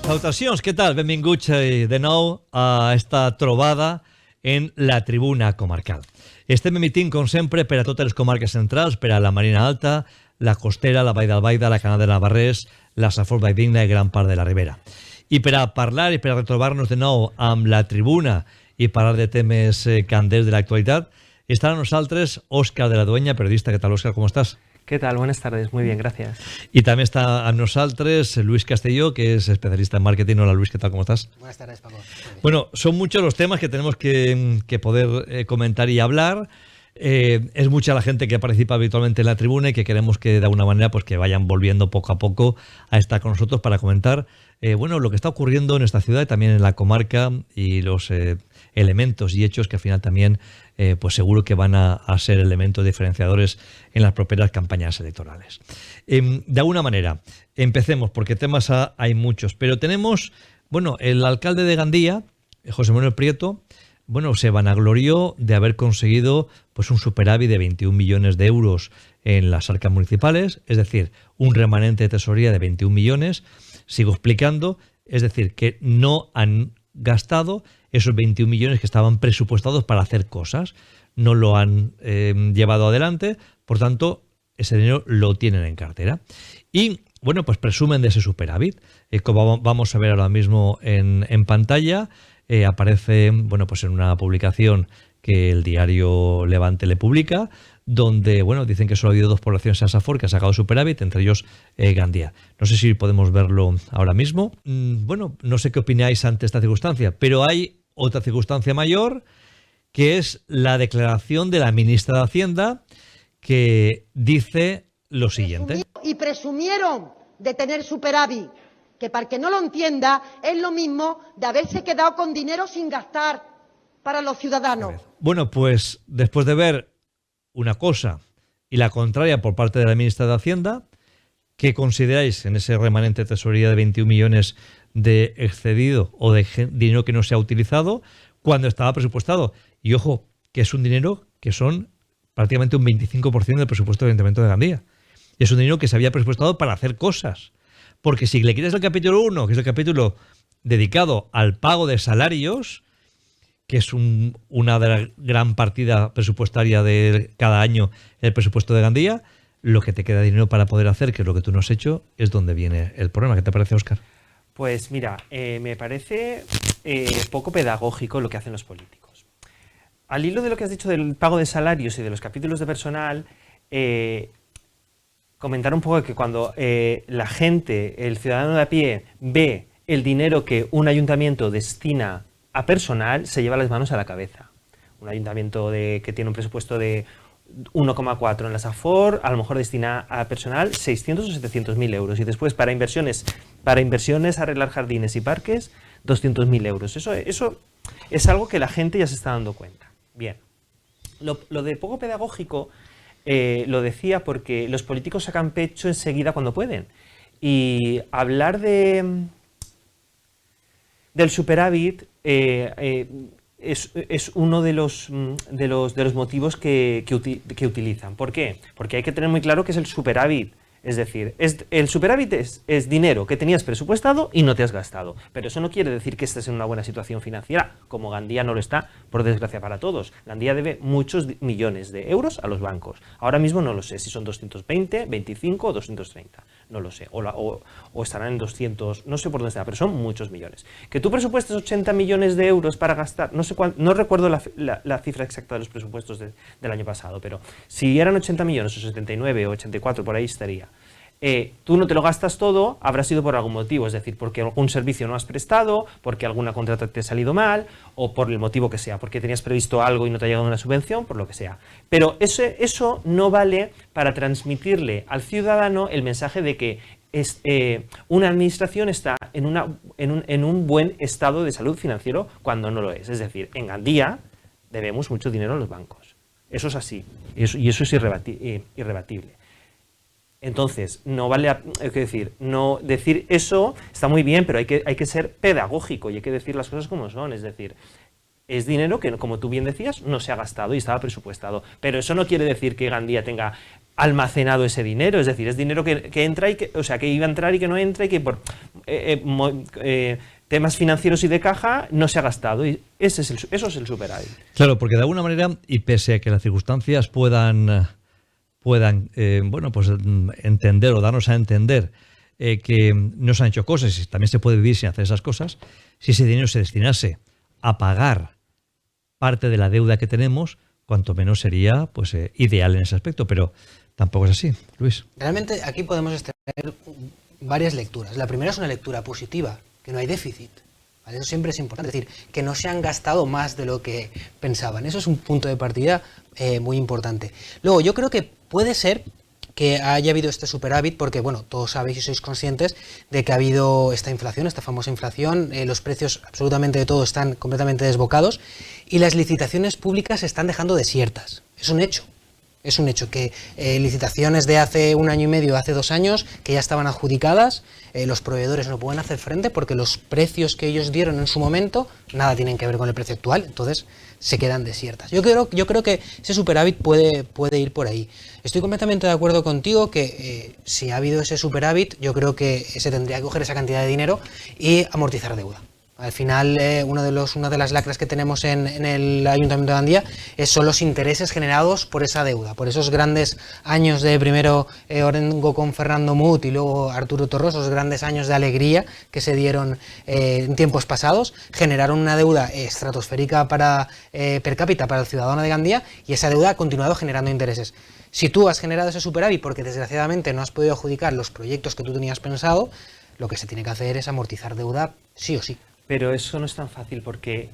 Salutacions, què tal? Benvinguts de nou a esta trobada en la tribuna comarcal. Estem emitint, com sempre, per a totes les comarques centrals, per a la Marina Alta, la Costera, la Vall d'Albaida, la Canal de Navarrés, la Safor Valldigna i gran part de la Ribera. I per a parlar i per a retrobar-nos de nou amb la tribuna i parlar de temes candents de l'actualitat, estarà amb nosaltres Òscar de la Dueña, periodista. ¿Qué tal, Òscar? ¿Cómo estás? ¿Qué tal? Buenas tardes. Muy bien, gracias. Y también está a nosotros Luis Castelló, que es especialista en marketing. Hola, Luis, ¿qué tal? ¿Cómo estás? Buenas tardes, Paco. Bueno, son muchos los temas que tenemos que poder comentar y hablar. Es mucha la gente que participa habitualmente en la tribuna y que queremos que de alguna manera pues que vayan volviendo poco a poco a estar con nosotros para comentar bueno, lo que está ocurriendo en esta ciudad y también en la comarca y los elementos y hechos que al final también pues seguro que van a ser elementos diferenciadores en las propias campañas electorales. De alguna manera, empecemos porque temas hay muchos, pero tenemos, bueno, el alcalde de Gandía, José Manuel Prieto, bueno, se vanaglorió de haber conseguido pues un superávit de 21 millones de euros en las arcas municipales, es decir, un remanente de tesorería de 21 millones. Sigo explicando, es decir, que no han gastado esos 21 millones que estaban presupuestados para hacer cosas. No lo han llevado adelante, por tanto, ese dinero lo tienen en cartera. Y, bueno, pues presumen de ese superávit. Como vamos a ver ahora mismo en pantalla, aparece, bueno, pues en una publicación que el diario Levante le publica, donde, bueno, dicen que solo ha habido 2 poblaciones en Safor que ha sacado superávit, entre ellos Gandía. No sé si podemos verlo ahora mismo. Bueno, no sé qué opináis ante esta circunstancia, pero hay otra circunstancia mayor, que es la declaración de la ministra de Hacienda, que dice lo siguiente. Y presumieron de tener superávit, que para el que no lo entienda es lo mismo de haberse quedado con dinero sin gastar para los ciudadanos. Bueno, pues después de ver una cosa y la contraria por parte de la ministra de Hacienda, ¿qué consideráis en ese remanente de tesorería de 21 millones de excedido o de dinero que no se ha utilizado cuando estaba presupuestado? Y ojo, que es un dinero que son prácticamente un 25% del presupuesto del Ayuntamiento de Gandía. Es un dinero que se había presupuestado para hacer cosas. Porque si le quitas el capítulo 1, que es el capítulo dedicado al pago de salarios, que es una gran partida presupuestaria de cada año el presupuesto de Gandía, lo que te queda dinero para poder hacer, que es lo que tú no has hecho, es donde viene el problema. ¿Qué te parece, Óscar? Pues mira, me parece poco pedagógico lo que hacen los políticos. Al hilo de lo que has dicho del pago de salarios y de los capítulos de personal, comentar un poco que cuando la gente, el ciudadano de a pie, ve el dinero que un ayuntamiento destina a personal, se lleva las manos a la cabeza. Un ayuntamiento que tiene un presupuesto de 1,4 en la Safor, a lo mejor destina a personal 600 o 700 mil euros. Y después para inversiones, arreglar jardines y parques, 200.000 euros. Eso es algo que la gente ya se está dando cuenta. Bien. Lo de poco pedagógico lo decía porque los políticos sacan pecho enseguida cuando pueden. Y hablar del superávit es uno de los motivos que utilizan. ¿Por qué? Porque hay que tener muy claro que es el superávit. Es decir, el superávit es dinero que tenías presupuestado y no te has gastado. Pero eso no quiere decir que estés en una buena situación financiera, como Gandía no lo está, por desgracia para todos. Gandía debe muchos millones de euros a los bancos. Ahora mismo no lo sé si son 220, 25 o 230. No lo sé. O estarán en 200, no sé por dónde está, pero son muchos millones. Que tú presupuestes 80 millones de euros para gastar, no recuerdo la cifra exacta de los presupuestos del año pasado, pero si eran 80 millones o 79 o 84, por ahí estaría. Tú no te lo gastas todo, habrá sido por algún motivo, es decir, porque algún servicio no has prestado, porque alguna contrata te ha salido mal, o por el motivo que sea, porque tenías previsto algo y no te ha llegado una subvención, por lo que sea. Pero eso no vale para transmitirle al ciudadano el mensaje de que una administración está en un buen estado de salud financiero cuando no lo es. Es decir, en Gandía debemos mucho dinero a los bancos. Eso es así, y eso es irrebatible. Entonces, no vale, decir eso está muy bien, pero hay que ser pedagógico y hay que decir las cosas como son. Es decir, es dinero que, como tú bien decías, no se ha gastado y estaba presupuestado. Pero eso no quiere decir que Gandía tenga almacenado ese dinero, es decir, es dinero que entra y que iba a entrar y que no entra y que temas financieros y de caja no se ha gastado, y eso es el superávit. Claro, porque de alguna manera, y pese a que las circunstancias puedan bueno, pues entender o darnos a entender que no se han hecho cosas y también se puede vivir sin hacer esas cosas, si ese dinero se destinase a pagar parte de la deuda que tenemos, cuanto menos sería pues ideal en ese aspecto, pero tampoco es así, Luis. Realmente aquí podemos extraer varias lecturas. La primera es una lectura positiva, que no hay déficit. ¿Vale? Eso siempre es importante, es decir, que no se han gastado más de lo que pensaban. Eso es un punto de partida muy importante. Luego, yo creo que puede ser que haya habido este superávit porque, bueno, todos sabéis y sois conscientes de que ha habido esta inflación, esta famosa inflación, los precios absolutamente de todo están completamente desbocados y las licitaciones públicas se están dejando desiertas. Es un hecho. Es un hecho que licitaciones de hace 1 año y medio, hace 2 años, que ya estaban adjudicadas, los proveedores no pueden hacer frente porque los precios que ellos dieron en su momento nada tienen que ver con el precio actual, entonces se quedan desiertas. Yo creo que ese superávit puede ir por ahí. Estoy completamente de acuerdo contigo que si ha habido ese superávit, yo creo que se tendría que coger esa cantidad de dinero y amortizar deuda. Al final, una de las lacras que tenemos en el Ayuntamiento de Gandía son los intereses generados por esa deuda, por esos grandes años de primero Orengo con Fernando Mut y luego Arturo Torros, esos grandes años de alegría que se dieron en tiempos pasados, generaron una deuda estratosférica per cápita para el ciudadano de Gandía y esa deuda ha continuado generando intereses. Si tú has generado ese superávit porque desgraciadamente no has podido adjudicar los proyectos que tú tenías pensado, lo que se tiene que hacer es amortizar deuda sí o sí. Pero eso no es tan fácil porque,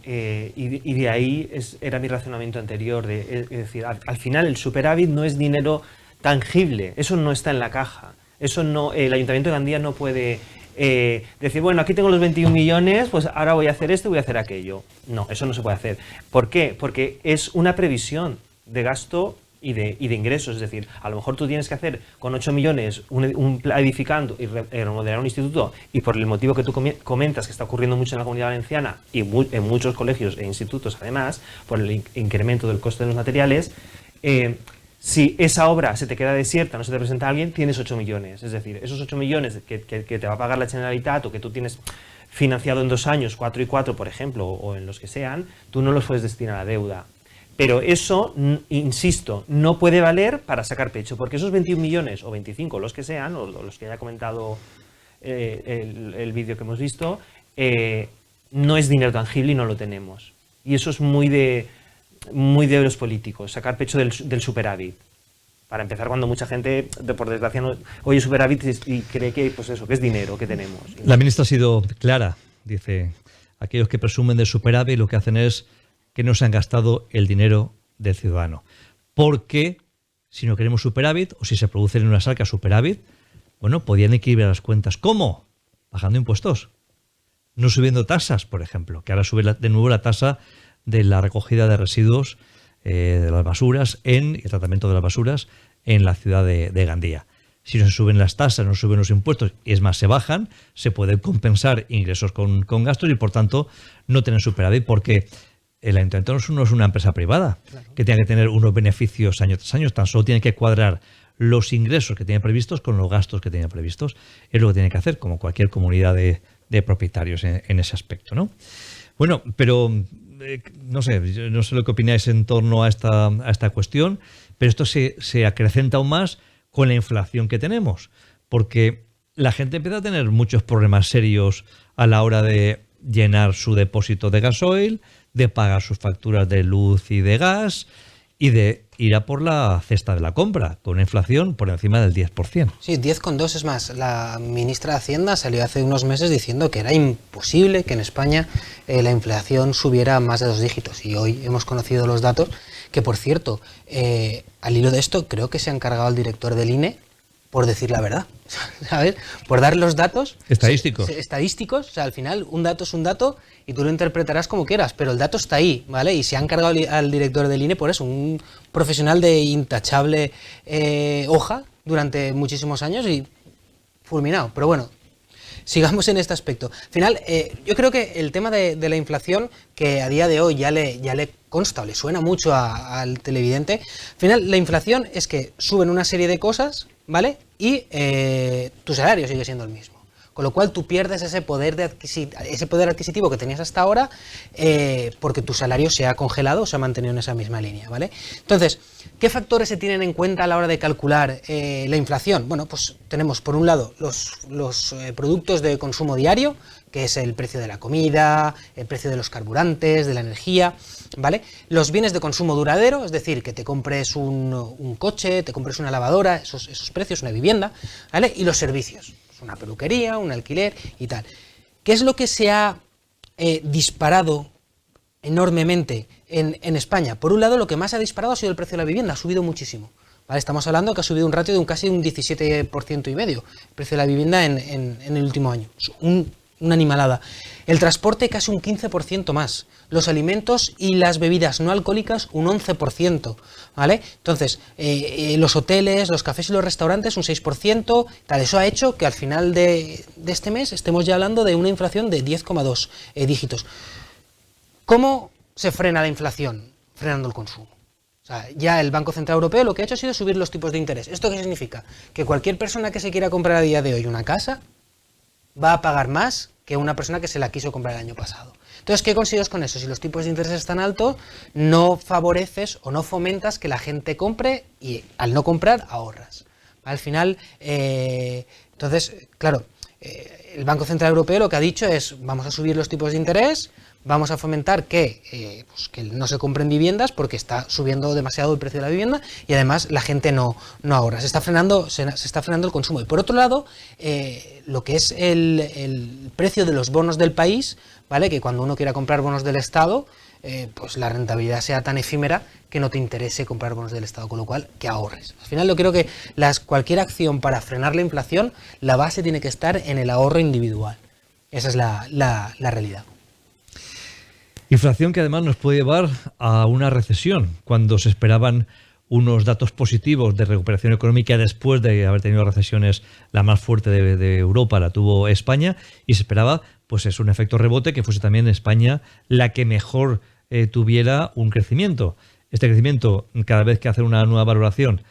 y de ahí era mi razonamiento anterior, es decir, al final el superávit no es dinero tangible, eso no está en la caja, eso no, el Ayuntamiento de Gandía no puede decir, bueno, aquí tengo los 21 millones, pues ahora voy a hacer esto y voy a hacer aquello. No, eso no se puede hacer. ¿Por qué? Porque es una previsión de gasto y de ingresos, es decir, a lo mejor tú tienes que hacer con 8 millones un plan edificando y remodelar un instituto y por el motivo que tú comentas que está ocurriendo mucho en la Comunidad Valenciana y en muchos colegios e institutos además, por el incremento del coste de los materiales, si esa obra se te queda desierta, no se te presenta a alguien, tienes 8 millones, es decir, esos 8 millones que te va a pagar la Generalitat o que tú tienes financiado en 2 años, 4 y 4 por ejemplo, o en los que sean, tú no los puedes destinar a deuda. Pero eso, insisto, no puede valer para sacar pecho, porque esos 21 millones o 25, los que sean, o los que haya comentado el vídeo que hemos visto, no es dinero tangible y no lo tenemos. Y eso es muy de los políticos, sacar pecho del superávit. Para empezar, cuando mucha gente, por desgracia, no oye superávit y cree que, pues eso, que es dinero que tenemos. La ministra ha sido clara, dice, aquellos que presumen de superávit lo que hacen es que no se han gastado el dinero del ciudadano. Porque si no queremos superávit, o si se producen en unas arcas superávit, bueno, podían equilibrar las cuentas. ¿Cómo? Bajando impuestos. No subiendo tasas, por ejemplo, que ahora sube de nuevo la tasa de la recogida de residuos de las basuras y el tratamiento de las basuras en la ciudad de Gandía. Si no se suben las tasas, no se suben los impuestos, y es más, se bajan, se pueden compensar ingresos con gastos y, por tanto, no tener superávit, porque el Ayuntamiento no es una empresa privada, claro, que tenga que tener unos beneficios año tras año, tan solo tiene que cuadrar los ingresos que tiene previstos con los gastos que tiene previstos. Es lo que tiene que hacer, como cualquier comunidad de propietarios en ese aspecto, ¿no? Bueno, pero no sé lo que opináis en torno a esta cuestión, pero esto se acrecenta aún más con la inflación que tenemos, porque la gente empieza a tener muchos problemas serios a la hora de llenar su depósito de gasoil, de pagar sus facturas de luz y de gas y de ir a por la cesta de la compra, con una inflación por encima del 10%. Sí, 10,2 es más. La ministra de Hacienda salió hace unos meses diciendo que era imposible que en España la inflación subiera más de 2 dígitos. Y hoy hemos conocido los datos que, por cierto, al hilo de esto, creo que se ha encargado el director del INE por decir la verdad, ¿sabes? Por dar los datos estadísticos, o sea, al final un dato es un dato y tú lo interpretarás como quieras, pero el dato está ahí, ¿vale? Y se ha encargado al director del INE por eso, un profesional de intachable hoja durante muchísimos años y fulminado, pero bueno, sigamos en este aspecto. Al final, yo creo que el tema de la inflación, que a día de hoy ya le consta o le suena mucho al televidente, al final la inflación es que suben una serie de cosas, ¿vale? Y tu salario sigue siendo el mismo. con lo cual tú pierdes ese poder adquisitivo que tenías hasta ahora porque tu salario se ha congelado o se ha mantenido en esa misma línea, ¿vale? Entonces, ¿qué factores se tienen en cuenta a la hora de calcular la inflación? Bueno, pues tenemos por un lado los productos de consumo diario, que es el precio de la comida, el precio de los carburantes, de la energía, ¿vale? Los bienes de consumo duradero, es decir, que te compres un coche, te compres una lavadora, esos precios, una vivienda, ¿vale? Y los servicios, una peluquería, un alquiler y tal. ¿Qué es lo que se ha disparado enormemente en España? Por un lado, lo que más ha disparado ha sido el precio de la vivienda, ha subido muchísimo. ¿Vale? Estamos hablando que ha subido un ratio de casi un 17% y medio, el precio de la vivienda en el último año. Es una animalada. El transporte casi un 15% más. Los alimentos y las bebidas no alcohólicas un 11%. ¿Vale? Entonces, los hoteles, los cafés y los restaurantes un 6%. Tal, eso ha hecho que al final de este mes estemos ya hablando de una inflación de 10,2 dígitos. ¿Cómo se frena la inflación? Frenando el consumo. O sea, ya el Banco Central Europeo lo que ha hecho ha sido subir los tipos de interés. ¿Esto qué significa? Que cualquier persona que se quiera comprar a día de hoy una casa va a pagar más que una persona que se la quiso comprar el año pasado. Entonces, ¿qué consigues con eso? Si los tipos de interés están altos, no favoreces o no fomentas que la gente compre y al no comprar ahorras. Al final, entonces, claro, el Banco Central Europeo lo que ha dicho es vamos a subir los tipos de interés, vamos a fomentar que no se compren viviendas porque está subiendo demasiado el precio de la vivienda y además la gente no ahorra. Se está frenando el consumo. Y por otro lado, lo que es el precio de los bonos del país, ¿vale? Que cuando uno quiera comprar bonos del Estado, pues la rentabilidad sea tan efímera que no te interese comprar bonos del Estado, con lo cual que ahorres. Al final yo creo que cualquier acción para frenar la inflación, la base tiene que estar en el ahorro individual. Esa es la realidad. Inflación que además nos puede llevar a una recesión, cuando se esperaban unos datos positivos de recuperación económica después de haber tenido recesiones. La más fuerte de Europa la tuvo España y se esperaba, pues es un efecto rebote, que fuese también España la que mejor tuviera un crecimiento. Este crecimiento, cada vez que hacen una nueva valoración,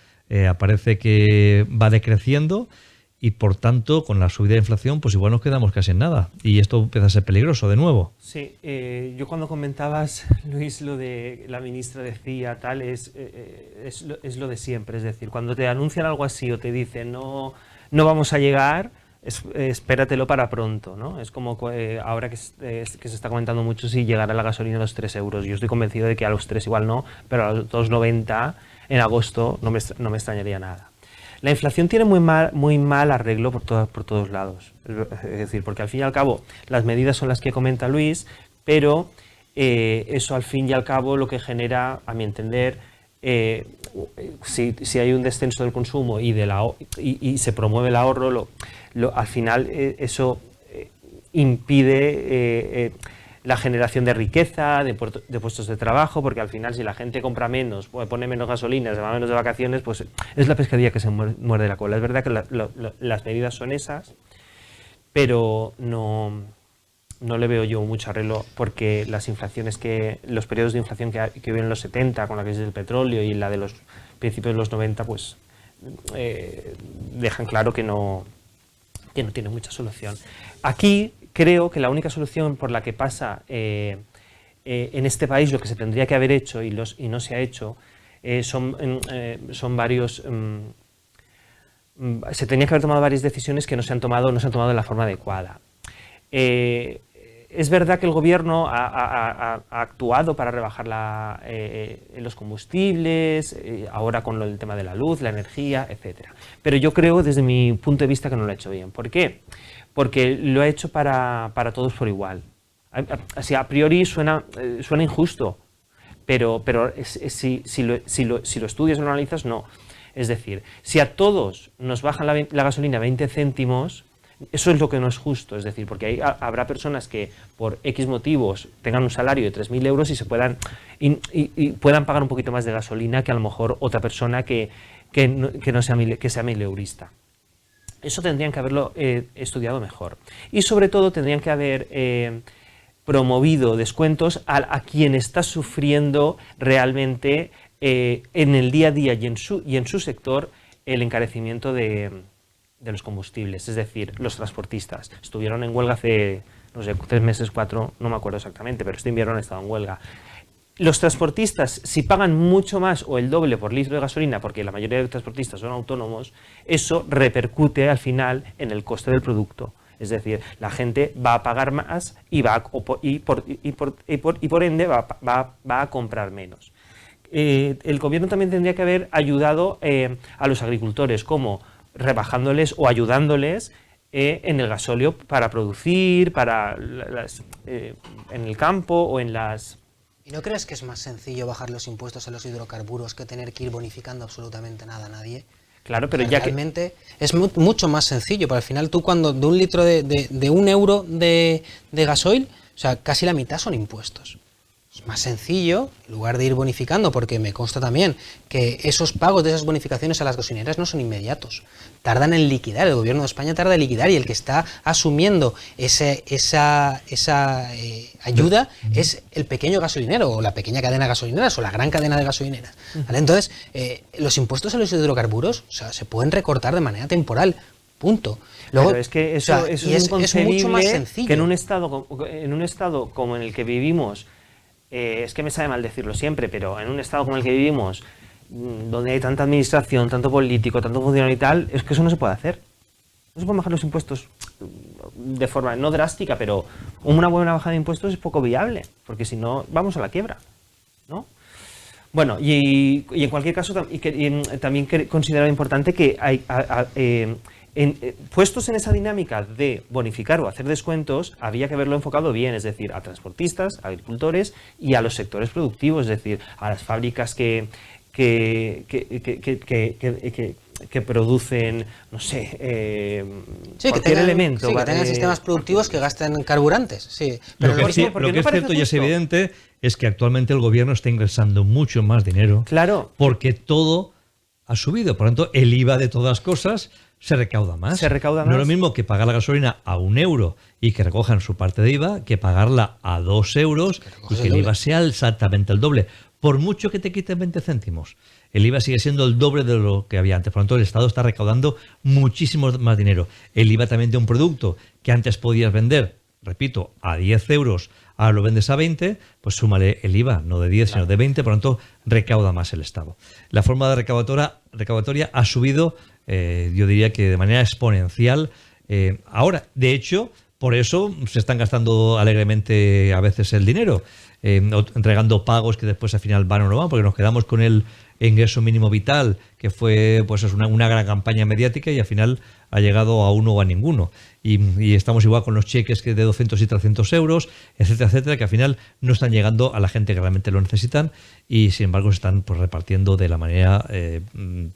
aparece que va decreciendo. Y por tanto, con la subida de inflación, pues igual nos quedamos casi en nada. Y esto empieza a ser peligroso de nuevo. Sí, yo cuando comentabas, Luis, lo de la ministra decía, tal, es lo de siempre. Es decir, cuando te anuncian algo así o te dicen no vamos a llegar, espératelo para pronto, ¿no? Es como ahora que se está comentando mucho si llegará la gasolina a los 3 euros. Yo estoy convencido de que a los 3 igual no, pero a los 2,90 en agosto no me extrañaría nada. La inflación tiene muy mal arreglo por todos lados. Es decir, porque al fin y al cabo las medidas son las que comenta Luis, pero eso al fin y al cabo lo que genera, a mi entender, si hay un descenso del consumo y se promueve el ahorro, al final eso impide la generación de riqueza, de puestos de trabajo, porque al final si la gente compra menos, pone menos gasolina, se va menos de vacaciones, pues es la pescadilla que se muerde la cola. Es verdad que las medidas son esas, pero no le veo yo mucho arreglo, porque los periodos de inflación que hubieron en los 70 con la crisis del petróleo y la de los principios de los 90, pues dejan claro que no tiene mucha solución. Aquí creo que la única solución por la que pasa en este país lo que se tendría que haber hecho y no se ha hecho son varios. Se tenían que haber tomado varias decisiones que no se han tomado de la forma adecuada. Es verdad que el gobierno ha actuado para rebajar los combustibles, ahora con el tema de la luz, la energía, etc. Pero yo creo, desde mi punto de vista, que no lo ha hecho bien. ¿Por qué? Porque lo ha hecho para todos por igual. Así, a priori suena injusto, pero si lo estudias o lo analizas, no. Es decir, si a todos nos bajan la gasolina 20 céntimos, eso es lo que no es justo. Es decir, porque habrá personas que por X motivos tengan un salario de 3.000 euros y puedan pagar un poquito más de gasolina que a lo mejor otra persona que sea mileurista. Eso tendrían que haberlo estudiado mejor. Y sobre todo tendrían que haber promovido descuentos a quien está sufriendo realmente en el día a día y en su sector el encarecimiento de los combustibles, es decir, los transportistas. Estuvieron en huelga hace, no sé, 3 meses, 4, no me acuerdo exactamente, pero este invierno han estado en huelga. Los transportistas, si pagan mucho más o el doble por litro de gasolina, porque la mayoría de los transportistas son autónomos, eso repercute al final en el coste del producto. Es decir, la gente va a pagar más y por ende va a comprar menos. El gobierno también tendría que haber ayudado a los agricultores, como rebajándoles o ayudándoles en el gasóleo para producir, en el campo o en las... ¿Y no crees que es más sencillo bajar los impuestos a los hidrocarburos que tener que ir bonificando absolutamente nada a nadie? Claro, pero realmente es mucho más sencillo, pero al final tú cuando de un litro de 1 euro de gasoil, o sea, casi la mitad son impuestos. Es más sencillo, en lugar de ir bonificando, porque me consta también que esos pagos de esas bonificaciones a las gasolineras no son inmediatos. Tardan en liquidar, el gobierno de España tarda en liquidar y el que está asumiendo esa ayuda es el pequeño gasolinero o la pequeña cadena de gasolineras o la gran cadena de gasolineras. ¿Vale? Entonces, los impuestos a los hidrocarburos, o sea, se pueden recortar de manera temporal. Punto. Luego, pero es que eso es inconcebible, mucho más sencillo. Que en un estado como en el que vivimos, es que me sabe mal decirlo siempre, pero en un estado como el que vivimos, donde hay tanta administración, tanto político, tanto funcionario y tal, es que eso no se puede hacer. No se pueden bajar los impuestos de forma no drástica, pero una buena bajada de impuestos es poco viable, porque si no, vamos a la quiebra, ¿no? Bueno, y en cualquier caso, también considero importante que puestos en esa dinámica de bonificar o hacer descuentos, había que haberlo enfocado bien, es decir, a transportistas, a agricultores y a los sectores productivos, es decir, a las fábricas que producen, no sé, cualquier elemento. Sí, que tengan sistemas productivos que gasten carburantes. Sí. Pero lo que es cierto y es evidente es que actualmente el gobierno está ingresando mucho más dinero. Claro. Porque todo ha subido. Por lo tanto, el IVA de todas cosas se recauda más. Se recauda más. No es lo mismo que pagar la gasolina a 1 euro y que recojan su parte de IVA que pagarla a 2 euros y que el IVA sea exactamente el doble. Por mucho que te quiten 20 céntimos, el IVA sigue siendo el doble de lo que había antes. Por lo tanto, el Estado está recaudando muchísimo más dinero. El IVA también de un producto que antes podías vender, repito, a 10 euros, ahora lo vendes a 20, pues súmale el IVA, no de 10, sino de 20, por lo tanto, recauda más el Estado. La forma de recaudatoria ha subido, yo diría que de manera exponencial. Ahora, de hecho, por eso se están gastando alegremente a veces el dinero, entregando pagos que después al final van o no van, porque nos quedamos con el ingreso mínimo vital, que fue pues una gran campaña mediática y al final ha llegado a uno o a ninguno. Y estamos igual con los cheques que de 200 y 300 euros, etcétera, etcétera, que al final no están llegando a la gente que realmente lo necesitan y sin embargo se están pues repartiendo de la manera,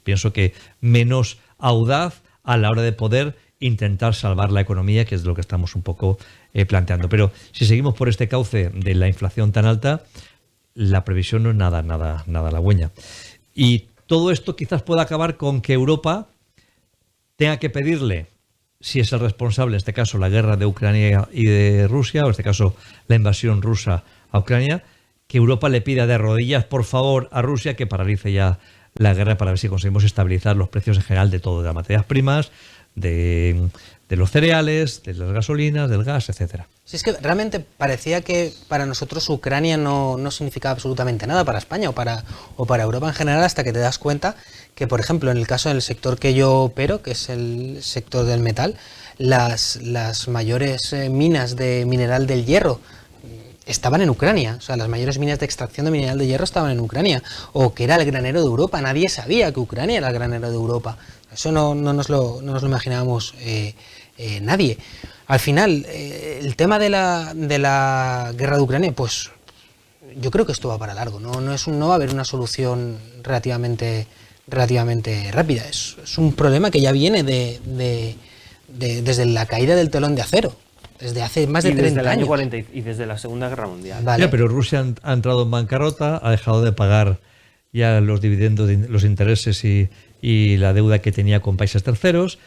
pienso que menos audaz a la hora de poder intentar salvar la economía, que es lo que estamos un poco planteando. Pero si seguimos por este cauce de la inflación tan alta, la previsión no es nada halagüeña. Y todo esto quizás pueda acabar con que Europa tenga que pedirle, si es el responsable, en este caso la guerra de Ucrania y de Rusia, o en este caso la invasión rusa a Ucrania, que Europa le pida de rodillas, por favor, a Rusia que paralice ya la guerra para ver si conseguimos estabilizar los precios en general de todo, de las materias primas, de los cereales, de las gasolinas, del gas, etcétera. Sí, es que realmente parecía que para nosotros Ucrania no significaba absolutamente nada para España o para Europa en general, hasta que te das cuenta que, por ejemplo, en el caso del sector que yo opero, que es el sector del metal, las mayores minas de mineral del hierro estaban en Ucrania, o sea, las mayores minas de extracción de mineral de hierro estaban en Ucrania, o que era el granero de Europa. Nadie sabía que Ucrania era el granero de Europa. Eso no nos lo imaginábamos nadie. Al final, el tema de la guerra de Ucrania, pues yo creo que esto va para largo. No va a haber una solución relativamente rápida. Es un problema que ya viene desde la caída del telón de acero. Desde hace más de 30 desde el año años. 40 y desde la Segunda Guerra Mundial. Vale. Ya, pero Rusia ha entrado en bancarrota, ha dejado de pagar ya los dividendos, los intereses y la deuda que tenía con países terceros.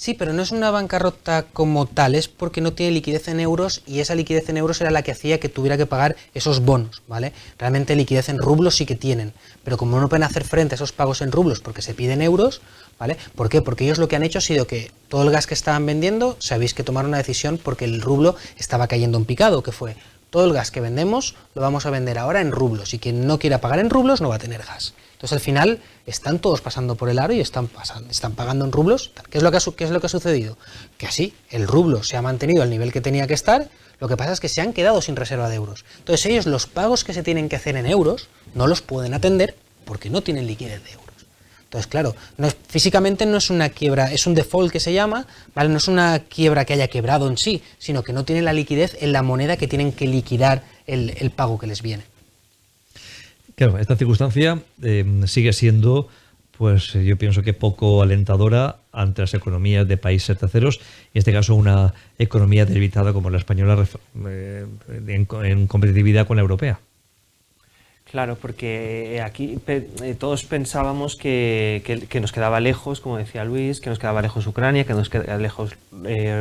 Sí, pero no es una bancarrota como tal, es porque no tiene liquidez en euros y esa liquidez en euros era la que hacía que tuviera que pagar esos bonos, ¿vale? Realmente liquidez en rublos sí que tienen, pero como no pueden hacer frente a esos pagos en rublos porque se piden euros, ¿vale? ¿Por qué? Porque ellos lo que han hecho ha sido que todo el gas que estaban vendiendo, sabéis que tomaron una decisión porque el rublo estaba cayendo en picado, que fue todo el gas que vendemos lo vamos a vender ahora en rublos y quien no quiera pagar en rublos no va a tener gas. Entonces al final están todos pasando por el aro y están pagando en rublos. ¿Qué es lo que ha sucedido? Que así el rublo se ha mantenido al nivel que tenía que estar, lo que pasa es que se han quedado sin reserva de euros. Entonces ellos los pagos que se tienen que hacer en euros no los pueden atender porque no tienen liquidez de euros. Entonces, claro, físicamente no es una quiebra, es un default que se llama, ¿vale? No es una quiebra que haya quebrado en sí, sino que no tienen la liquidez en la moneda que tienen que liquidar el pago que les viene. Claro, esta circunstancia sigue siendo, pues yo pienso que poco alentadora ante las economías de países terceros, en este caso una economía debilitada como la española en competitividad con la europea. Claro, porque aquí todos pensábamos que nos quedaba lejos, como decía Luis, que nos quedaba lejos Ucrania, que nos quedaba lejos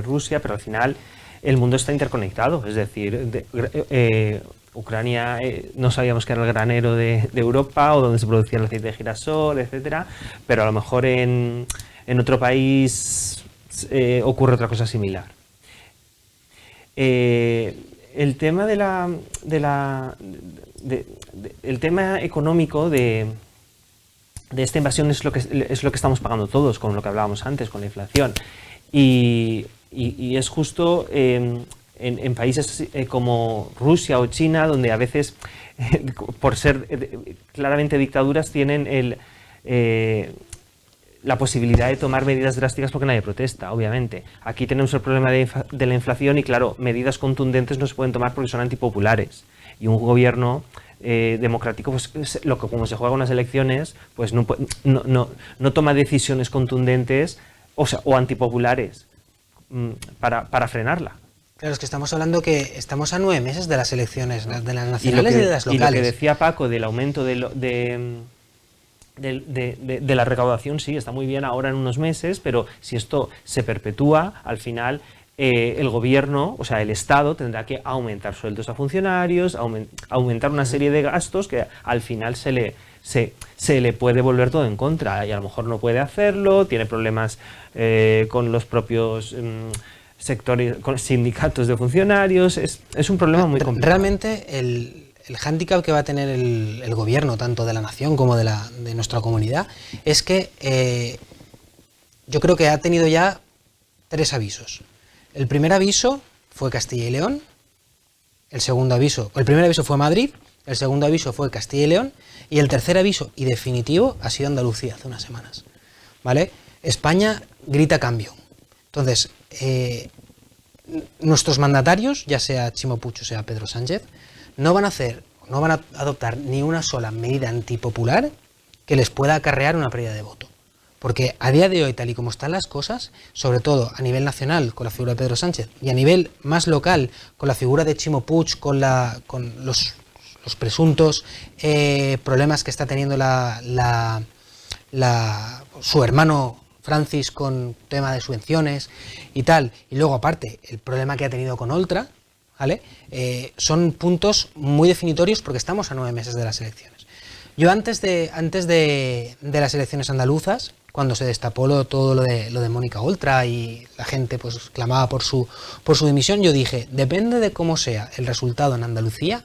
Rusia, pero al final el mundo está interconectado. Es decir, Ucrania no sabíamos que era el granero de Europa o donde se producía el aceite de girasol, etcétera, pero a lo mejor en otro país ocurre otra cosa similar. El tema el tema económico de esta invasión es lo que estamos pagando todos, con lo que hablábamos antes, con la inflación. Y es justo en países como Rusia o China, donde a veces, por ser claramente dictaduras, tienen la posibilidad de tomar medidas drásticas porque nadie protesta, obviamente. Aquí tenemos el problema de la inflación y, claro, medidas contundentes no se pueden tomar porque son antipopulares. Y un gobierno democrático, pues como se juega unas elecciones, pues no toma decisiones contundentes o antipopulares para frenarla. Claro, es que estamos hablando que estamos a 9 meses de las elecciones, de las nacionales y de las locales. Y lo que decía Paco del aumento de la recaudación, sí, está muy bien ahora en unos meses, pero si esto se perpetúa, al final el gobierno, o sea, el Estado tendrá que aumentar sueldos a funcionarios, aumentar una serie de gastos que al final se le puede volver todo en contra y a lo mejor no puede hacerlo, tiene problemas con los propios sectores, con sindicatos de funcionarios, es un problema muy complicado. Realmente el hándicap que va a tener el gobierno, tanto de la nación como de nuestra comunidad, es que yo creo que ha tenido ya 3 avisos. El primer aviso fue Castilla y León, el primer aviso fue Madrid, el segundo aviso fue Castilla y León, y el tercer aviso y definitivo ha sido Andalucía hace unas semanas, ¿vale? España grita cambio. Entonces, nuestros mandatarios, ya sea Chimo Puig o sea Pedro Sánchez, no van a adoptar ni una sola medida antipopular que les pueda acarrear una pérdida de voto. Porque a día de hoy, tal y como están las cosas, sobre todo a nivel nacional con la figura de Pedro Sánchez y a nivel más local con la figura de Chimo Puig, con los presuntos problemas que está teniendo su hermano Francis con tema de subvenciones y tal, y luego aparte el problema que ha tenido con Oltra, ¿vale? Son puntos muy definitorios porque estamos a 9 meses de las elecciones. Yo antes de las elecciones andaluzas, cuando se destapó todo lo de Mónica Oltra y la gente pues clamaba por su dimisión, yo dije, depende de cómo sea el resultado en Andalucía,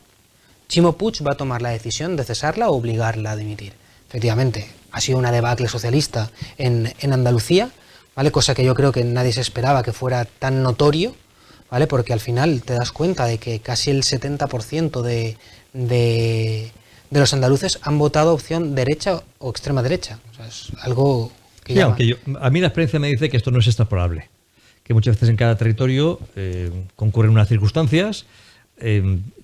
Chimo Puig va a tomar la decisión de cesarla o obligarla a dimitir. Efectivamente, ha sido una debacle socialista en Andalucía, ¿vale? Cosa que yo creo que nadie se esperaba que fuera tan notorio, ¿vale? Porque al final te das cuenta de que casi el 70% de los andaluces han votado opción derecha o extrema derecha. O sea, es algo que llama. Aunque a mí la experiencia me dice que esto no es extrapolable, que muchas veces en cada territorio concurren unas circunstancias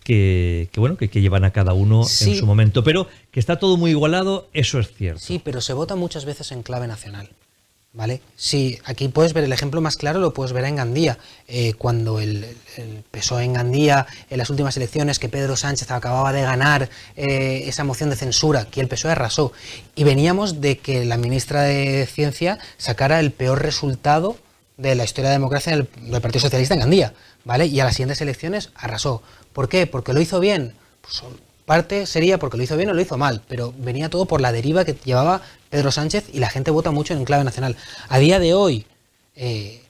que llevan a cada uno en su momento, pero que está todo muy igualado, eso es cierto. Sí, pero se vota muchas veces en clave nacional, ¿vale? Sí, aquí puedes ver el ejemplo más claro, lo puedes ver en Gandía, cuando el PSOE en Gandía, en las últimas elecciones, que Pedro Sánchez acababa de ganar esa moción de censura, que el PSOE arrasó, y veníamos de que la ministra de Ciencia sacara el peor resultado de la historia de la democracia del Partido Socialista en Gandía, ¿vale? Y a las siguientes elecciones arrasó. ¿Por qué? ¿Porque lo hizo bien? Pues parte sería porque lo hizo bien o lo hizo mal, pero venía todo por la deriva que llevaba Pedro Sánchez y la gente vota mucho en clave nacional. A día de hoy,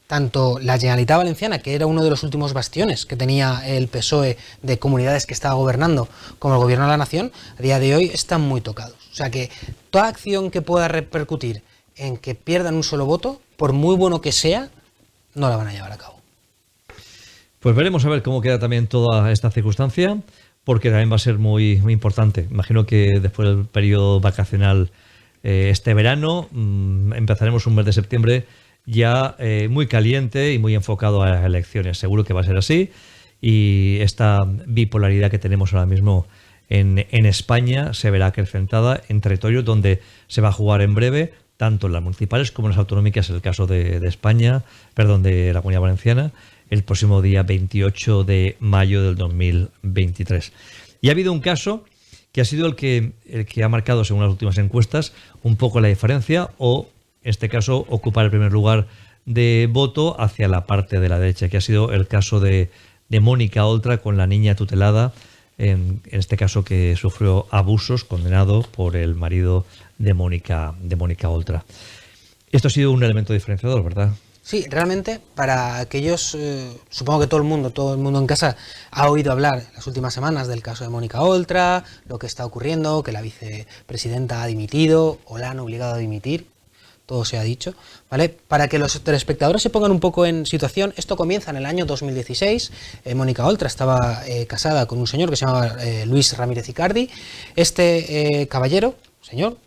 tanto la Generalitat Valenciana, que era uno de los últimos bastiones que tenía el PSOE de comunidades que estaba gobernando, como el gobierno de la nación, a día de hoy están muy tocados. O sea que toda acción que pueda repercutir en que pierdan un solo voto, por muy bueno que sea, no la van a llevar a cabo. Pues veremos a ver cómo queda también toda esta circunstancia, porque también va a ser muy, muy importante. Imagino que después del periodo vacacional este verano empezaremos un mes de septiembre ya muy caliente y muy enfocado a las elecciones. Seguro que va a ser así, y esta bipolaridad que tenemos ahora mismo en España se verá acrecentada en territorios donde se va a jugar en breve, tanto en las municipales como en las autonómicas, en el caso de España, perdón, de la Comunidad Valenciana, el próximo día 28 de mayo del 2023. Y ha habido un caso que ha sido el que ha marcado, según las últimas encuestas, un poco la diferencia, o en este caso ocupar el primer lugar de voto hacia la parte de la derecha, que ha sido el caso de Mónica Oltra con la niña tutelada, en este caso que sufrió abusos, condenado por el marido de Mónica Oltra. Esto ha sido un elemento diferenciador, ¿verdad? Sí, realmente para aquellos, supongo que todo el mundo en casa ha oído hablar en las últimas semanas del caso de Mónica Oltra, lo que está ocurriendo, que la vicepresidenta ha dimitido o la han obligado a dimitir, todo se ha dicho, ¿vale? Para que los telespectadores se pongan un poco en situación, esto comienza en el año 2016, Mónica Oltra estaba casada con un señor que se llamaba Luis Ramírez Icardi. Este caballero, señor,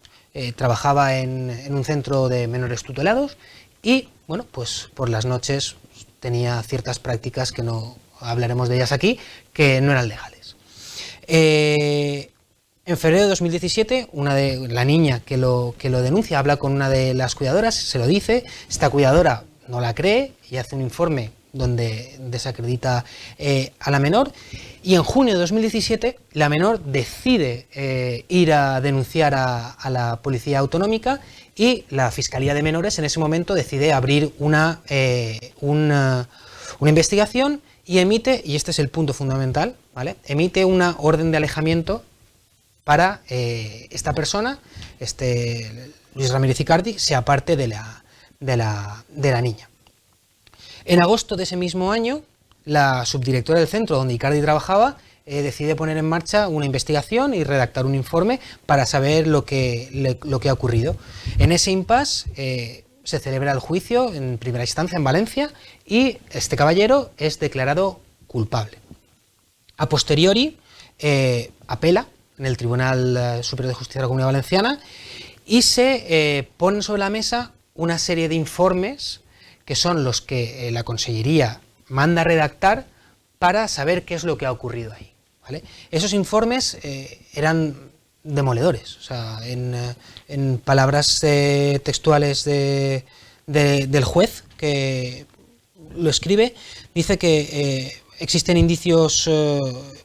trabajaba en un centro de menores tutelados y, bueno, pues por las noches tenía ciertas prácticas que no hablaremos de ellas aquí, que no eran legales. En febrero de 2017, la niña que lo denuncia habla con una de las cuidadoras, se lo dice, esta cuidadora no la cree y hace un informe donde desacredita a la menor, y en junio de 2017 la menor decide ir a denunciar a la policía autonómica, y la Fiscalía de Menores en ese momento decide abrir una investigación y emite, y este es el punto fundamental, ¿vale? Emite una orden de alejamiento para esta persona, Luis Ramírez Icardi, se aparte de la niña. En agosto de ese mismo año, la subdirectora del centro donde Icardi trabajaba decide poner en marcha una investigación y redactar un informe para saber lo que ha ocurrido. En ese impasse se celebra el juicio en primera instancia en Valencia y este caballero es declarado culpable. A posteriori apela en el Tribunal Superior de Justicia de la Comunidad Valenciana y se ponen sobre la mesa una serie de informes que son los que la Consellería manda redactar para saber qué es lo que ha ocurrido ahí, ¿vale? Esos informes eran demoledores, o sea, en palabras textuales del juez que lo escribe, dice que existen indicios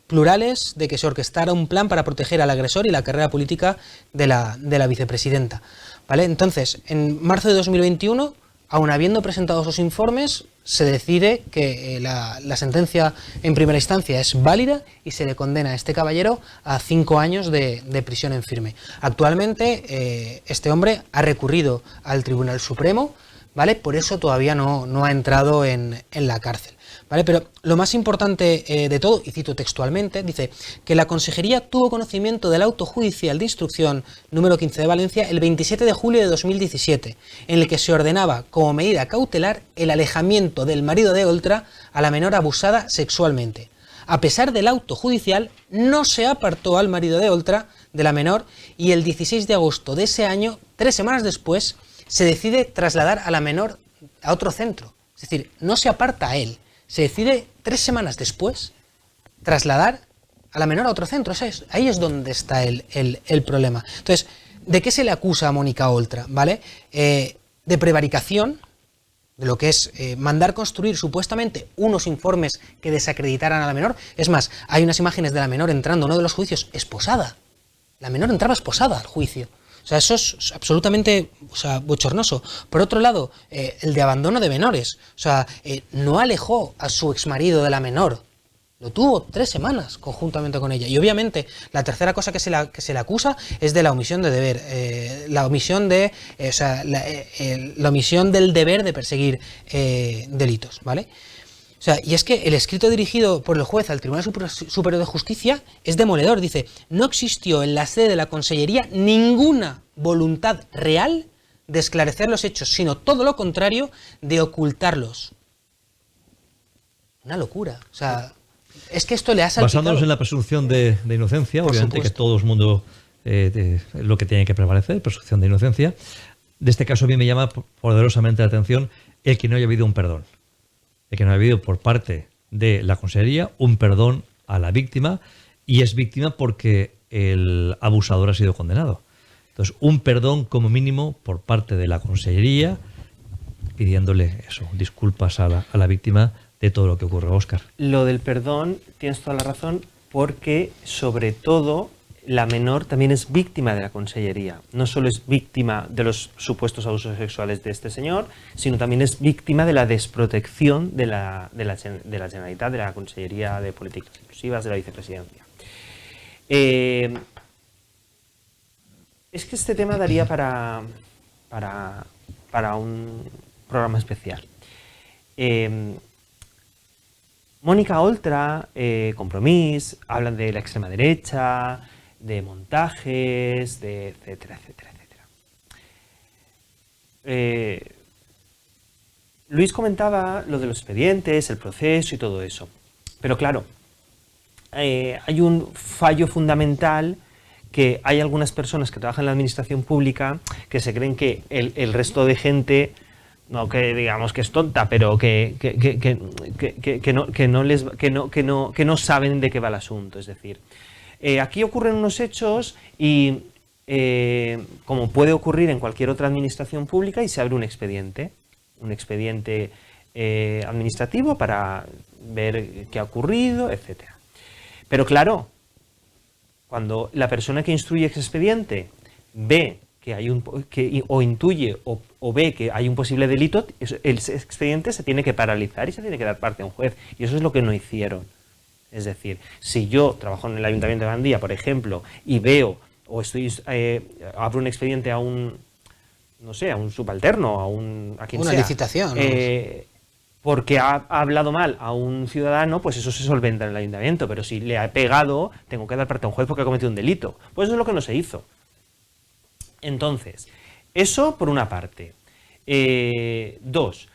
plurales de que se orquestara un plan para proteger al agresor y la carrera política de la vicepresidenta, ¿vale? Entonces, en marzo de 2021, aun habiendo presentado esos informes, se decide que la sentencia en primera instancia es válida y se le condena a este caballero a 5 años de prisión en firme. Actualmente este hombre ha recurrido al Tribunal Supremo, ¿vale? Por eso todavía no ha entrado en la cárcel, ¿vale? Pero lo más importante de todo, y cito textualmente, dice que la Consejería tuvo conocimiento del auto judicial de instrucción número 15 de Valencia el 27 de julio de 2017, en el que se ordenaba como medida cautelar el alejamiento del marido de Oltra a la menor abusada sexualmente. A pesar del auto judicial, no se apartó al marido de Oltra de la menor y el 16 de agosto de ese año, 3 semanas después, se decide trasladar a la menor a otro centro. Es decir, no se aparta a él. Se decide 3 semanas después trasladar a la menor a otro centro. Ahí es donde está el problema. Entonces, ¿de qué se le acusa a Mónica Oltra? ¿Vale? De prevaricación, de lo que es mandar construir supuestamente unos informes que desacreditaran a la menor. Es más, hay unas imágenes de la menor entrando a uno de los juicios esposada. La menor entraba esposada al juicio. O O sea, eso es absolutamente, o sea, bochornoso. Por otro lado, el de abandono de menores. O sea, no alejó a su exmarido de la menor. Lo tuvo 3 semanas conjuntamente con ella. Y obviamente la tercera cosa que se le acusa es de la omisión de deber. La omisión de, o sea, la omisión del deber de perseguir delitos, ¿vale? O sea, y es que el escrito dirigido por el juez al Tribunal Superior de Justicia es demoledor. Dice, no existió en la sede de la Consellería ninguna voluntad real de esclarecer los hechos, sino todo lo contrario, de ocultarlos. Una locura. O sea, es que esto le ha salpicado. Basándonos en la presunción de inocencia, Por obviamente supuesto. que todo el mundo lo que tiene que prevalecer, presunción de inocencia. De este caso a mí me llama poderosamente la atención el que no haya habido un perdón. El que no haya habido por parte de la Consellería un perdón a la víctima, y es víctima porque el abusador ha sido condenado. Entonces, un perdón como mínimo por parte de la Consellería, pidiéndole eso, disculpas a la víctima de todo lo que ocurre, Óscar. Lo del perdón, tienes toda la razón, porque sobre todo la menor también es víctima de la Consellería. No solo es víctima de los supuestos abusos sexuales de este señor, sino también es víctima de la desprotección de la Generalitat, de la Consellería de Políticas Inclusivas, de la Vicepresidencia. Es que este tema daría para un programa especial. Mónica Oltra, Compromís, hablan de la extrema derecha, de montajes, de etcétera, etcétera, etcétera. Luis comentaba lo de los expedientes, el proceso y todo eso. Pero claro, hay un fallo fundamental, que hay algunas personas que trabajan en la administración pública que se creen que el resto de gente, no que digamos que es tonta, pero que no saben de qué va el asunto. Es decir, aquí ocurren unos hechos y como puede ocurrir en cualquier otra administración pública, y se abre un expediente administrativo para ver qué ha ocurrido, etcétera. Pero claro, cuando la persona que instruye ese expediente ve que hay o intuye o ve que hay un posible delito, el expediente se tiene que paralizar y se tiene que dar parte a un juez. Y eso es lo que no hicieron. Es decir, si yo trabajo en el Ayuntamiento de Gandía, por ejemplo, y veo o abro un expediente a un, no sé, a un subalterno, a quien sea. Una licitación. Porque ha hablado mal a un ciudadano, pues eso se solventa en el ayuntamiento. Pero si le ha pegado, tengo que dar parte a un juez porque ha cometido un delito. Pues eso es lo que no se hizo. Entonces, eso por una parte. 2.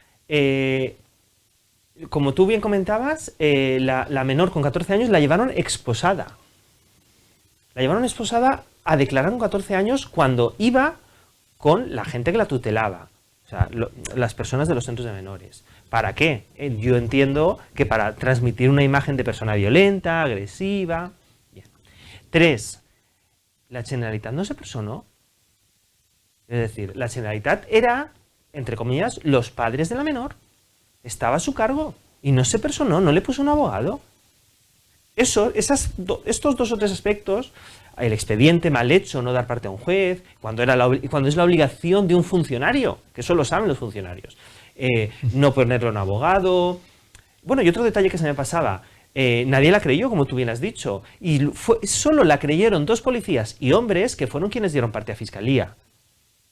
Como tú bien comentabas, la menor con 14 años la llevaron esposada. La llevaron esposada a declarar con 14 años cuando iba con la gente que la tutelaba. O sea, las personas de los centros de menores. ¿Para qué? Yo entiendo que para transmitir una imagen de persona violenta, agresiva. Bien. 3. La Generalitat no se personó. Es decir, la Generalitat era, entre comillas, los padres de la menor. Estaba a su cargo y no se personó, no le puso un abogado. Estos 2 o 3 aspectos, el expediente mal hecho, no dar parte a un juez, cuando es la obligación de un funcionario, que eso lo saben los funcionarios, no ponerle un abogado. Bueno, y otro detalle que se me pasaba, nadie la creyó, como tú bien has dicho, y solo la creyeron 2 policías y hombres que fueron quienes dieron parte a Fiscalía.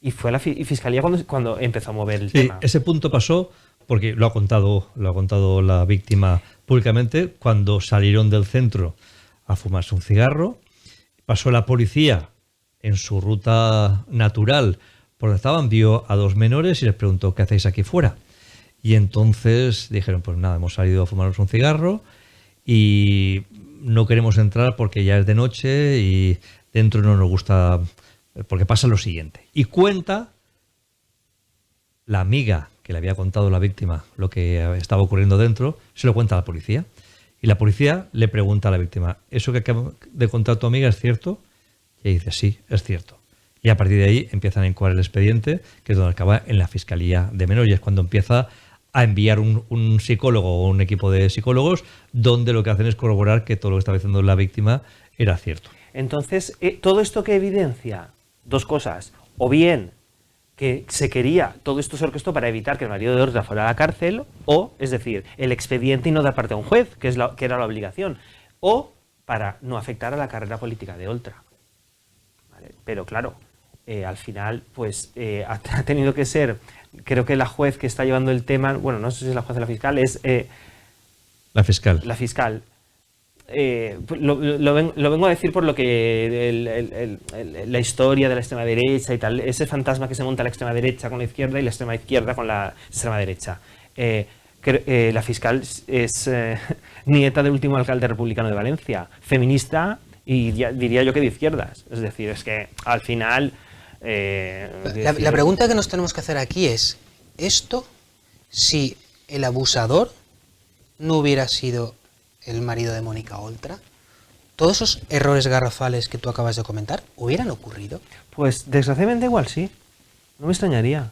Y fue la Fiscalía cuando empezó a mover el tema. Ese punto pasó porque lo ha contado la víctima públicamente, cuando salieron del centro a fumarse un cigarro. Pasó la policía en su ruta natural por donde estaban, vio a 2 menores y les preguntó: ¿qué hacéis aquí fuera? Y entonces dijeron: pues nada, hemos salido a fumarnos un cigarro y no queremos entrar porque ya es de noche y dentro no nos gusta, porque pasa lo siguiente. Y cuenta la amiga que le había contado la víctima lo que estaba ocurriendo dentro, se lo cuenta a la policía. Y la policía le pregunta a la víctima: ¿eso que acaba de contar tu amiga es cierto? Y ella dice: sí, es cierto. Y a partir de ahí empiezan a incoar el expediente, que es donde acaba en la Fiscalía de Menores. Y es cuando empieza a enviar un psicólogo o un equipo de psicólogos, donde lo que hacen es corroborar que todo lo que estaba diciendo la víctima era cierto. Entonces, todo esto que evidencia 2 cosas. o bien que se quería, todo esto se orquestó para evitar que el marido de Oltra fuera a la cárcel, o, es decir, el expediente y no dar parte a un juez, que era la obligación, o para no afectar a la carrera política de Oltra. ¿Vale? Pero claro, al final, pues ha tenido que ser, creo que la juez que está llevando el tema, bueno, no sé si es la juez o la fiscal, es... la fiscal. La fiscal. Lo vengo a decir por lo que la historia de la extrema derecha y tal, ese fantasma que se monta la extrema derecha con la izquierda y la extrema izquierda con la extrema derecha. La fiscal es nieta del último alcalde republicano de Valencia, feminista y diría yo que de izquierdas. Es decir, es que al final... La pregunta que nos tenemos que hacer aquí es, ¿esto si el abusador no hubiera sido el marido de Mónica Oltra, todos esos errores garrafales que tú acabas de comentar hubieran ocurrido? Pues desgraciadamente igual sí, no me extrañaría.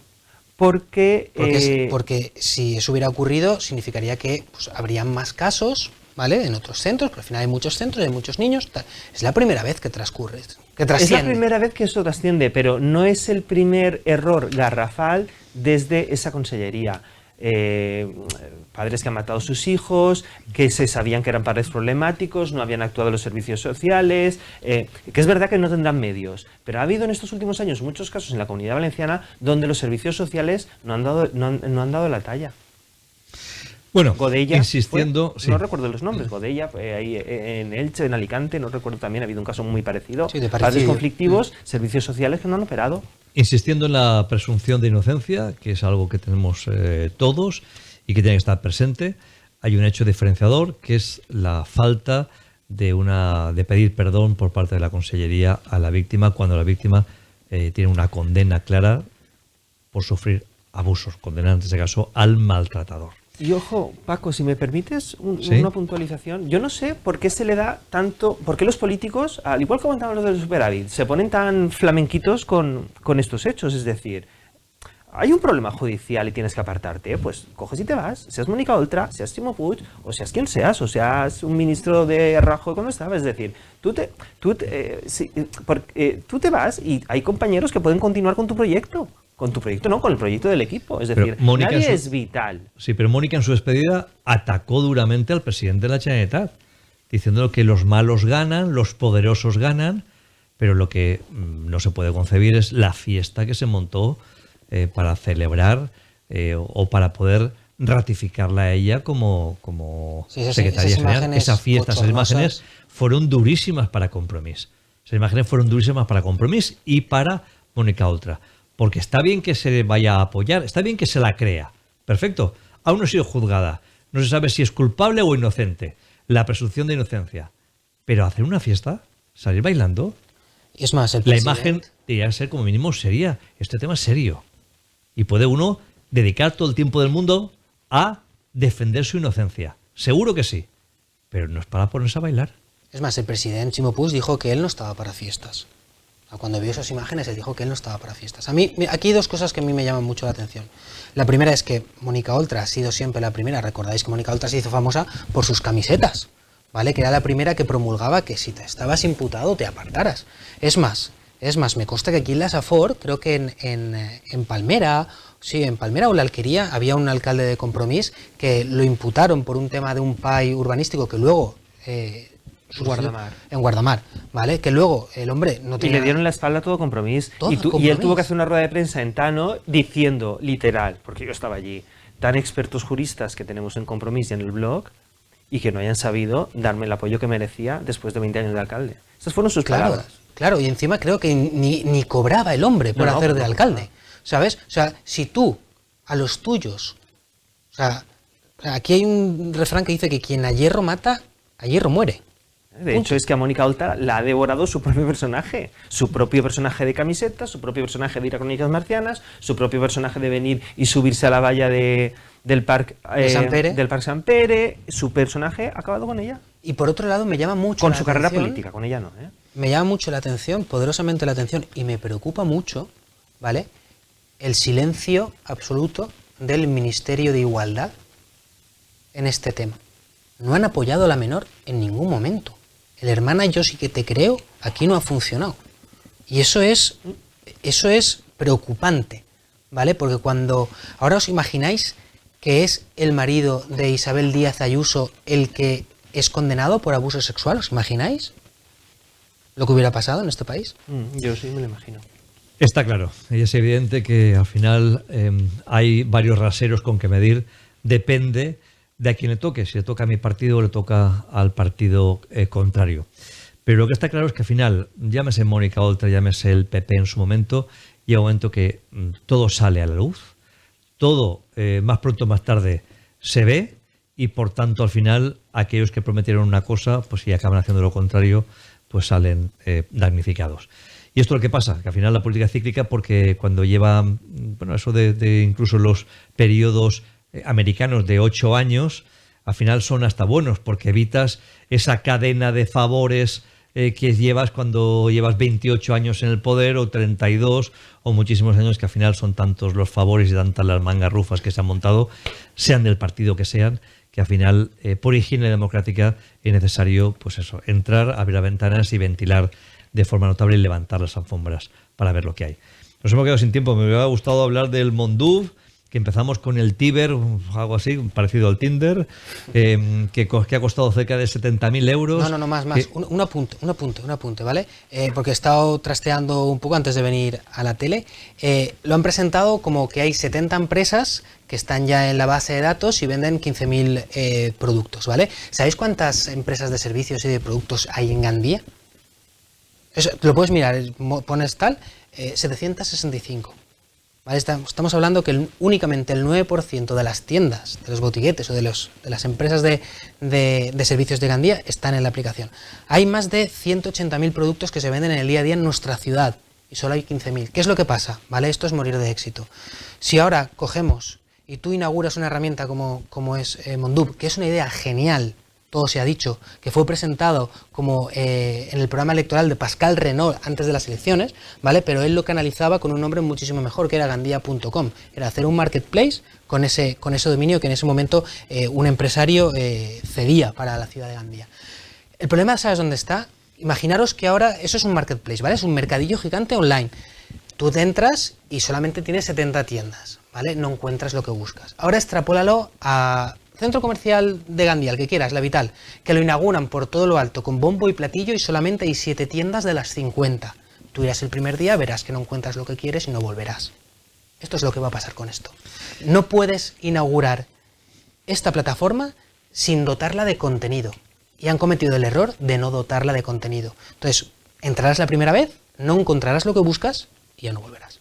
Porque si eso hubiera ocurrido significaría que pues, habrían más casos, ¿vale? En otros centros, pero al final hay muchos centros, hay muchos niños. Es la primera vez que transcurre, que trasciende. Es la primera vez que eso trasciende, pero no es el primer error garrafal desde esa consellería. Padres que han matado a sus hijos, que se sabían que eran padres problemáticos, no habían actuado los servicios sociales, que es verdad que no tendrán medios, pero ha habido en estos últimos años muchos casos en la Comunidad Valenciana donde los servicios sociales no han dado la talla. Bueno, Godella, insistiendo... sí. No recuerdo los nombres, Godella, ahí en Elche, en Alicante, no recuerdo, también ha habido un caso muy parecido. Sí, de padres parecido. conflictivos, servicios sociales que no han operado. Insistiendo en la presunción de inocencia, que es algo que tenemos todos y que tiene que estar presente, hay un hecho diferenciador, que es la falta de pedir perdón por parte de la Consellería a la víctima cuando la víctima tiene una condena clara por sufrir abusos, condena en este caso al maltratador. Y ojo, Paco, si me permites ¿Sí? una puntualización. Yo no sé por qué se le da tanto... ¿Por qué los políticos, al igual que comentábamos lo del superávit, se ponen tan flamenquitos con estos hechos? Es decir, hay un problema judicial y tienes que apartarte, pues coges y te vas. Seas Mónica Oltra, seas Ximo Puig, o seas quien seas, o seas un ministro de Rajoy cuando estaba. Es decir, tú te vas y hay compañeros que pueden continuar con tu proyecto. Con tu proyecto no, con el proyecto del equipo. Es decir, Mónica nadie es vital. Sí, pero Mónica en su despedida atacó duramente al presidente de la Generalitat, diciendo que los malos ganan, los poderosos ganan, pero lo que no se puede concebir es la fiesta que se montó para celebrar o para poder ratificarla a ella como Sí, secretaria general. Esa fiesta, esas imágenes fueron durísimas para Compromís. Esas imágenes fueron durísimas para Compromís y para Mónica Oltra. Porque está bien que se vaya a apoyar, está bien que se la crea. Perfecto. Aún no ha sido juzgada. No se sabe si es culpable o inocente. La presunción de inocencia. Pero hacer una fiesta, salir bailando, Es más, el la presidente... imagen debería ser como mínimo seria. Este tema es serio. Y puede uno dedicar todo el tiempo del mundo a defender su inocencia. Seguro que sí. Pero no es para ponerse a bailar. Es más, el presidente Ximo Puig dijo que él no estaba para fiestas. Cuando vio esas imágenes, él dijo que él no estaba para fiestas. Aquí hay dos cosas que a mí me llaman mucho la atención. La primera es que Mónica Oltra ha sido siempre la primera. Recordáis que Mónica Oltra se hizo famosa por sus camisetas, ¿vale? Que era la primera que promulgaba que si te estabas imputado te apartaras. Es más, me consta que aquí en la Safor, creo que en Palmera, sí, en Palmera o en la Alquería, había un alcalde de Compromís que lo imputaron por un tema de un PAI urbanístico que luego... Guardamar. En Guardamar, ¿vale? Que luego el hombre no Y tenía... le dieron la espalda a todo Compromís. Todo Y él Compromís. tuvo que hacer una rueda de prensa en Tano diciendo, literal, porque yo estaba allí, tan expertos juristas que tenemos en Compromís y en el blog, y que no hayan sabido darme el apoyo que merecía después de 20 años de alcalde. Esas fueron sus palabras. Claro, y encima creo que ni cobraba el hombre por hacer de alcalde, ¿sabes? O sea, si tú, a los tuyos... O sea, aquí hay un refrán que dice que quien a hierro mata, a hierro muere. De hecho, es que a Mónica Oltra la ha devorado su propio personaje. Su propio personaje de camiseta, su propio personaje de ir a Crónicas Marcianas, su propio personaje de venir y subirse a la valla del Parque Sant Pere. Su personaje ha acabado con ella. Y por otro lado me llama mucho Con la su carrera atención, política, con ella no, ¿eh? Me llama mucho la atención, poderosamente la atención, y me preocupa mucho, ¿vale? El silencio absoluto del Ministerio de Igualdad en este tema. No han apoyado a la menor en ningún momento. El hermana yo sí que te creo, aquí no ha funcionado. Y eso es Eso es preocupante, ¿vale? Porque cuando ahora os imagináis que es el marido de Isabel Díaz Ayuso el que es condenado por abuso sexual, ¿os imagináis lo que hubiera pasado en este país? Yo sí me lo imagino. Está claro, y es evidente que al final hay varios raseros con que medir, depende de a quién le toque, si le toca a mi partido o le toca al partido contrario. Pero lo que está claro es que al final, llámese Mónica Oltra, llámese el PP en su momento, llega un momento que todo sale a la luz, todo más pronto o más tarde se ve, y por tanto al final aquellos que prometieron una cosa, pues si acaban haciendo lo contrario, pues salen damnificados. Y esto es lo que pasa, que al final la política es cíclica, porque cuando lleva, bueno, eso de incluso los periodos americanos de 8 años, al final son hasta buenos, porque evitas esa cadena de favores que llevas cuando llevas 28 años en el poder, o 32, o muchísimos años, que al final son tantos los favores y tantas las mangas rufas que se han montado, sean del partido que sean, que al final, por higiene democrática, es necesario, pues eso, entrar, abrir las ventanas y ventilar de forma notable y levantar las alfombras para ver lo que hay. Nos hemos quedado sin tiempo. Me hubiera gustado hablar del Mondub, que empezamos con el Tíber, algo así, parecido al Tinder, que ha costado cerca de 70.000 euros. No, más. Un apunte, ¿vale? Porque he estado trasteando un poco antes de venir a la tele. Lo han presentado como que hay 70 empresas que están ya en la base de datos y venden 15.000 productos, ¿vale? ¿Sabéis cuántas empresas de servicios y de productos hay en Gandía? Eso, lo puedes mirar, pones tal, 765. ¿Vale? Estamos hablando que únicamente el 9% de las tiendas, de los botiguetes o de las empresas de servicios de Gandía están en la aplicación. Hay más de 180.000 productos que se venden en el día a día en nuestra ciudad y solo hay 15.000. ¿Qué es lo que pasa? ¿Vale? Esto es morir de éxito. Si ahora cogemos y tú inauguras una herramienta como es Mondub, que es una idea genial, todo se ha dicho, que fue presentado como en el programa electoral de Pascal Renault antes de las elecciones, ¿vale? Pero él lo canalizaba con un nombre muchísimo mejor, que era Gandia.com. Era hacer un marketplace con ese dominio que en ese momento un empresario cedía para la ciudad de Gandía. El problema, ¿sabes dónde está? Imaginaros que ahora eso es un marketplace, ¿vale? Es un mercadillo gigante online. Tú te entras y solamente tienes 70 tiendas, ¿vale? No encuentras lo que buscas. Ahora extrapólalo a Centro Comercial de Gandía, el que quieras, La Vital, que lo inauguran por todo lo alto con bombo y platillo y solamente hay 7 tiendas de las 50. Tú irás el primer día, verás que no encuentras lo que quieres y no volverás. Esto es lo que va a pasar con esto. No puedes inaugurar esta plataforma sin dotarla de contenido. Y han cometido el error de no dotarla de contenido. Entonces, entrarás la primera vez, no encontrarás lo que buscas y ya no volverás.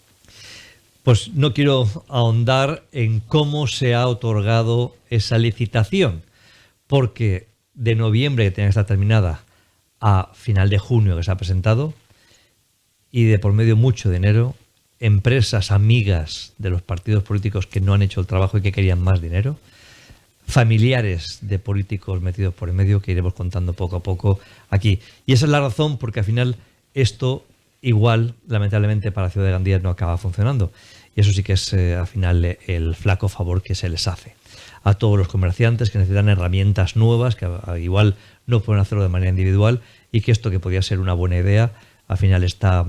Pues no quiero ahondar en cómo se ha otorgado esa licitación, porque de noviembre, que tenía que estar terminada, a final de junio que se ha presentado, y de por medio mucho dinero, empresas amigas de los partidos políticos que no han hecho el trabajo y que querían más dinero, familiares de políticos metidos por el medio, que iremos contando poco a poco aquí. Y esa es la razón porque al final esto igual, lamentablemente, para la ciudad de Gandía no acaba funcionando. Y eso sí que es al final el flaco favor que se les hace a todos los comerciantes que necesitan herramientas nuevas, que igual no pueden hacerlo de manera individual, y que esto que podía ser una buena idea, al final está,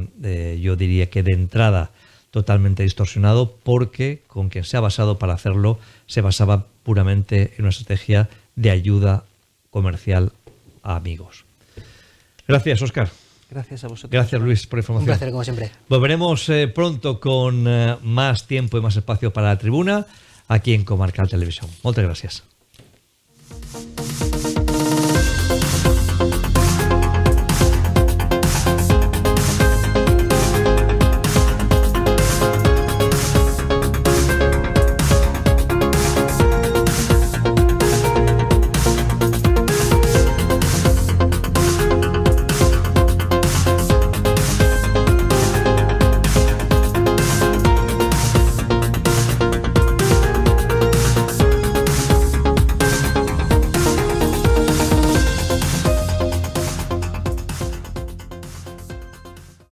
yo diría que de entrada, totalmente distorsionado, porque con quien se ha basado para hacerlo se basaba puramente en una estrategia de ayuda comercial a amigos. Gracias, Óscar. Gracias a vosotros. Gracias, Luis, por la información. Un placer, como siempre. Volveremos pronto con más tiempo y más espacio para la tribuna aquí en Comarcal Televisión. Muchas gracias.